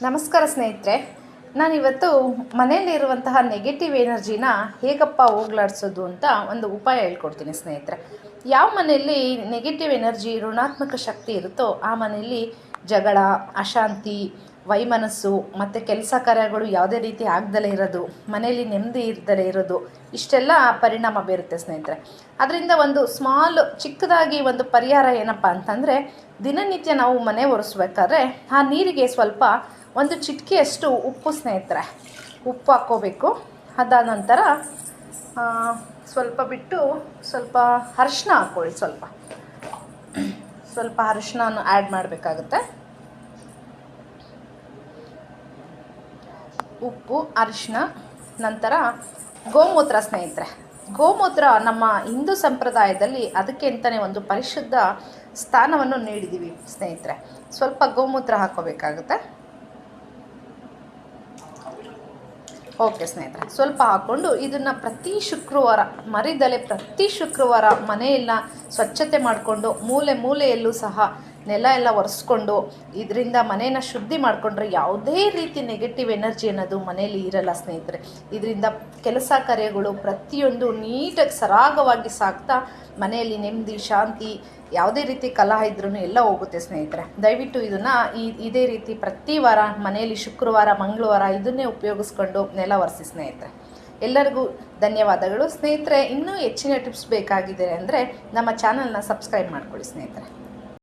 ನಮಸ್ಕಾರ ಸ್ನೇಹಿತರೆ. ನಾನಿವತ್ತು ಮನೆಯಲ್ಲಿರುವಂತಹ ನೆಗೆಟಿವ್ ಎನರ್ಜಿನ ಹೇಗಪ್ಪ ಹೋಗ್ಲಾಡಿಸೋದು ಅಂತ ಒಂದು ಉಪಾಯ ಹೇಳ್ಕೊಡ್ತೀನಿ ಸ್ನೇಹಿತರೆ. ಯಾವ ಮನೆಯಲ್ಲಿ ನೆಗೆಟಿವ್ ಎನರ್ಜಿ ಋಣಾತ್ಮಕ ಶಕ್ತಿ ಇರುತ್ತೋ ಆ ಮನೆಯಲ್ಲಿ ಜಗಳ, ಅಶಾಂತಿ, ವೈಮನಸ್ಸು ಮತ್ತು ಕೆಲಸ ಕಾರ್ಯಗಳು ಯಾವುದೇ ರೀತಿ ಆಗ್ದಲೇ ಇರೋದು, ಮನೆಯಲ್ಲಿ ನೆಮ್ಮದಿ ಇರ್ದಲೇ ಇರೋದು, ಇಷ್ಟೆಲ್ಲ ಪರಿಣಾಮ ಬೀರುತ್ತೆ ಸ್ನೇಹಿತರೆ. ಅದರಿಂದ ಒಂದು ಚಿಕ್ಕದಾಗಿ ಒಂದು ಪರಿಹಾರ ಏನಪ್ಪ ಅಂತಂದರೆ, ದಿನನಿತ್ಯ ನಾವು ಮನೆ ಒರೆಸ್ಬೇಕಾದ್ರೆ ಆ ನೀರಿಗೆ ಸ್ವಲ್ಪ ಒಂದು ಚಿಟಿಕೆಯಷ್ಟು ಉಪ್ಪು ಸ್ನೇಹಿತರೆ, ಉಪ್ಪು ಹಾಕ್ಕೋಬೇಕು. ಅದಾದ ನಂತರ ಸ್ವಲ್ಪ ಬಿಟ್ಟು ಸ್ವಲ್ಪ ಅರಿಶಿನ ಹಾಕ್ಕೊಳ್ಳಿ. ಸ್ವಲ್ಪ ಅರಿಶಿನ ಆ್ಯಡ್ ಮಾಡಬೇಕಾಗುತ್ತೆ. ಉಪ್ಪು, ಅರಿಶಿನ, ನಂತರ ಗೋಮೂತ್ರ ಸ್ನೇಹಿತರೆ. ಗೋಮೂತ್ರ ನಮ್ಮ ಹಿಂದೂ ಸಂಪ್ರದಾಯದಲ್ಲಿ ಅದಕ್ಕೆ ಅಂತಲೇ ಒಂದು ಪರಿಶುದ್ಧ ಸ್ಥಾನವನ್ನು ನೀಡಿದ್ದೀವಿ ಸ್ನೇಹಿತರೆ. ಸ್ವಲ್ಪ ಗೋಮೂತ್ರ ಹಾಕ್ಕೋಬೇಕಾಗುತ್ತೆ. ಓಕೆ ಸ್ನೇಹಿತರೆ, ಸ್ವಲ್ಪ ಹಾಕ್ಕೊಂಡು ಇದನ್ನು ಪ್ರತಿ ಶುಕ್ರವಾರ ಮರಿದಲೆ ಪ್ರತಿ ಶುಕ್ರವಾರ ಮನೆಯೆಲ್ಲ ಸ್ವಚ್ಛತೆ ಮಾಡಿಕೊಂಡು ಮೂಲೆಯಲ್ಲೂ ಸಹ ನೆಲ ಎಲ್ಲ ಒರೆಸ್ಕೊಂಡು ಇದರಿಂದ ಮನೇನ ಶುದ್ಧಿ ಮಾಡಿಕೊಂಡ್ರೆ ಯಾವುದೇ ರೀತಿ ನೆಗೆಟಿವ್ ಎನರ್ಜಿ ಅನ್ನೋದು ಮನೆಯಲ್ಲಿ ಇರಲ್ಲ ಸ್ನೇಹಿತರೆ. ಇದರಿಂದ ಕೆಲಸ ಕಾರ್ಯಗಳು ಪ್ರತಿಯೊಂದು ನೀಟಾಗಿ ಸರಾಗವಾಗಿ ಸಾಗ್ತಾ ಮನೆಯಲ್ಲಿ ನೆಮ್ಮದಿ, ಶಾಂತಿ, ಯಾವುದೇ ರೀತಿ ಕಲಹ ಇದ್ರೂ ಎಲ್ಲ ಹೋಗುತ್ತೆ ಸ್ನೇಹಿತರೆ. ದಯವಿಟ್ಟು ಇದನ್ನು ಇದೇ ರೀತಿ ಪ್ರತಿ ವಾರ ಮನೆಯಲ್ಲಿ ಶುಕ್ರವಾರ, ಮಂಗಳವಾರ ಇದನ್ನೇ ಉಪಯೋಗಿಸ್ಕೊಂಡು ನೆಲ ಒರೆಸಿ ಸ್ನೇಹಿತರೆ. ಎಲ್ಲರಿಗೂ ಧನ್ಯವಾದಗಳು ಸ್ನೇಹಿತರೆ. ಇನ್ನೂ ಹೆಚ್ಚಿನ ಟಿಪ್ಸ್ ಬೇಕಾಗಿದೆ ಅಂದರೆ ನಮ್ಮ ಚಾನಲ್ನ ಸಬ್ಸ್ಕ್ರೈಬ್ ಮಾಡ್ಕೊಳ್ಳಿ ಸ್ನೇಹಿತರೆ.